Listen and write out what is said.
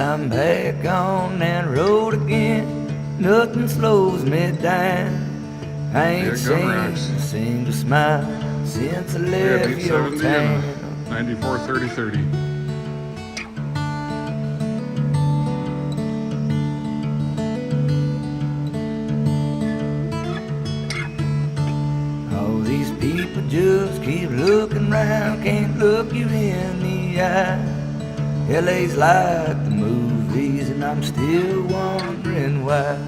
I'm back on that road again. Nothing slows me down. I ain't seen a single smile since I left your town. 94 30 30. All these people just keep looking round, can't look you in the eye. LA's like the movies, and I'm still wondering why.